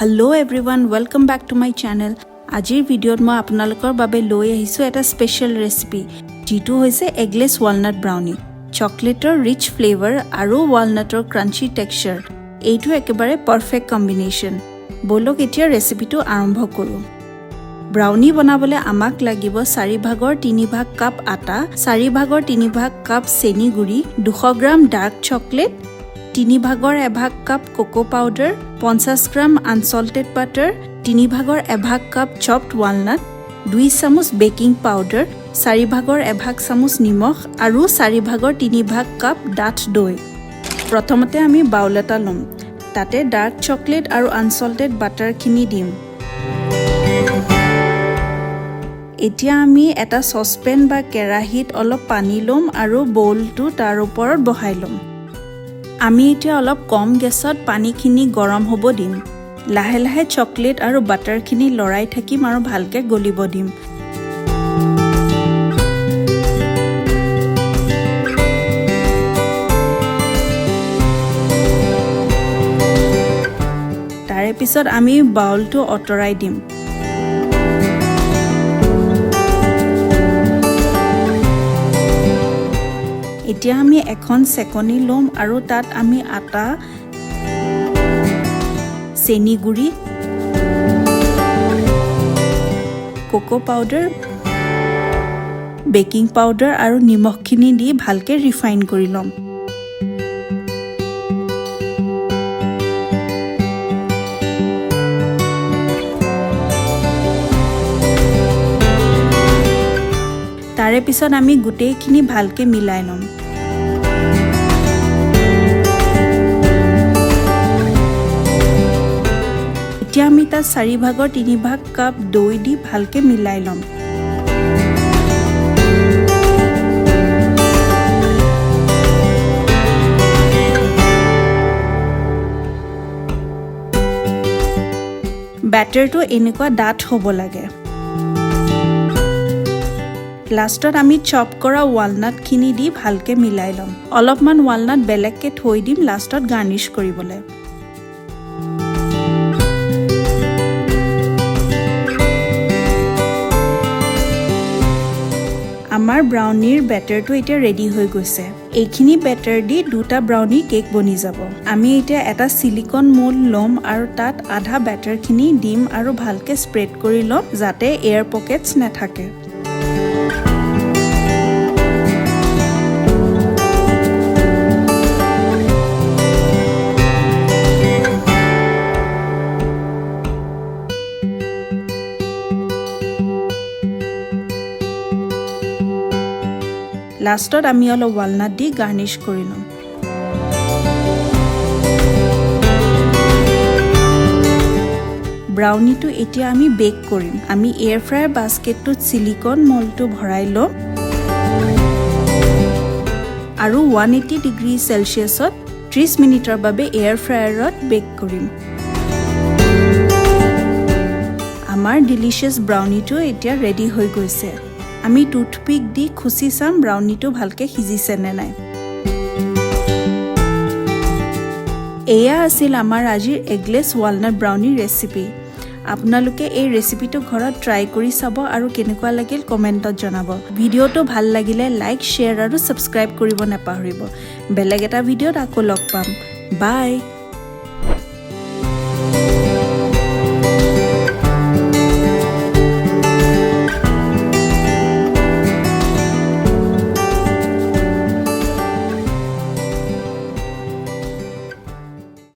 Hello everyone, welcome back to my channel. আজিৰ ভিডিঅ'ত মই আপোনালোকৰ বাবে লৈ আহিছো এটা স্পেশাল ৰেচিপি যিটো হৈছে এগলেছ ওয়ালনাট ব্ৰাউনি চকলেটৰ ৰিচ ফ্লেভাৰ আৰু ওয়ালনাটৰ ক্ৰাঞ্চি টেক্সচাৰ এইটো একেবাৰে পাৰফেক্ট কম্বিনেশ্যন বলক এতিয়া ৰেচিপিটো আৰম্ভ কৰো ব্ৰাউনি বনাবলৈ আমাক লাগিব 4 ভাগৰ 3 ভাগ কাপ আটা 4 ভাগৰ 3 ভাগ কাপ চেনি গুড়ি 200 গ্ৰাম ডাৰ্ক চকলেট 3 ভাগৰ 1 ভাগ কাপ কোকো পাউডাৰ 50 গ্ৰাম আনসল্টেড বাটাৰ 3 ভাগৰ 1 ভাগ কাপ চপড ওয়ালনাট 2 চামুচ বেকিং পাউডাৰ 4 ভাগৰ 1 ভাগ চামুচ নিমখ আৰু 4 ভাগৰ 3 ভাগ কাপ ডাঠ দৈ প্ৰথমতে আমি বাউল এটা লম তাতে ডাৰ্ক চকলেট আৰু আনসল্টেড বাটাৰ খিনি দিম এতিয়া আমি এটা সসপেন বা কেৰাহীত অলপ পানী লম আৰু বউলটো তাৰ ওপৰত বহাই লম আমি এতিয়া অলপ কম গেছত পানীখিনি গৰম হ'ব দিম লাহে লাহে চকলেট আৰু বাটাৰখিনি লৰাই থাকিম আৰু ভালকে গলিব দিম তাৰে পিছত আমি বাউলটো অতৰাই দিম এতিয়া আমি এখন সেকনি লম আৰু তাত আমি আটা চেনি গুড়ি কোকো পাউডাৰ বেকিং পাউডাৰ আৰু নিমখখিনি দি ভালকে ৰিফাইন কৰি লম তাৰে পিছত আমি গুটেইখিনি ভালকে মিলাই লম এতিয়া আমি তাত 4 ভাগৰ 3 ভাগ কাপ দৈ দি ভালকে মিলাই লম ব্যাটাৰটো এনেকুৱা ডাঠ হ'ব লাগে লাষ্টত আমি চপ কৰা ওয়ালনাট খিনি দি ভালকে মিলাই লম অলপমান ওয়ালনাট বেলেগকে থৈ দিম লাষ্টত গাৰ্নিশ কৰিবলৈ আমাৰ ব্ৰাউনিৰ ব্যাটাৰটো এতিয়া ৰেডি হৈ গৈছে এইখিনি ব্যাটাৰ দি দুটা ব্ৰাউনি কেক বনি যাব আমি এতিয়া এটা সিলিকন মোল্ড লম আৰু তাত আধা ব্যাটাৰখিনি দিম আৰু ভালকে স্প্ৰেড কৰি লম যাতে এয়াৰ পকেটছ নাথাকে লাষ্টত আমি অলপ ওয়ালনাট দি গাৰ্নিশ কৰি লম ব্ৰাউনিটো এতিয়া আমি বেক কৰিম আমি এয়াৰ ফ্ৰায়াৰ বাস্কেটটোত সিলিকন মোল্ডটো ভৰাই লম আৰু 180 ডিগ্ৰী সেলসিয়াছত 30 মিনিটৰ বাবে এয়াৰ ফ্ৰায়াৰত বেক কৰিম আমাৰ ডিলিশিয়াছ ব্ৰাউনিটো এতিয়া ৰেডি হৈ গৈছে আমি টুথপিক দি খুচি চাম ব্ৰাউনিটো ভালকে সিজিছে নে নাই এয়া আছিল আমাৰ আজিৰ এগলেছ ওয়ালনাট ব্ৰাউনি ৰেচিপি আপোনালোকে এই ৰেচিপিটো ঘৰত ট্ৰাই কৰি চাব আৰু কেনেকুৱা লাগিল কমেন্টত জনাব ভিডিঅ'টো ভাল লাগিলে লাইক শেয়াৰ আৰু সাবস্ক্ৰাইব কৰিব নাপাহৰিব বেলেগ এটা ভিডিঅ'ত আকৌ লগ পাম বাই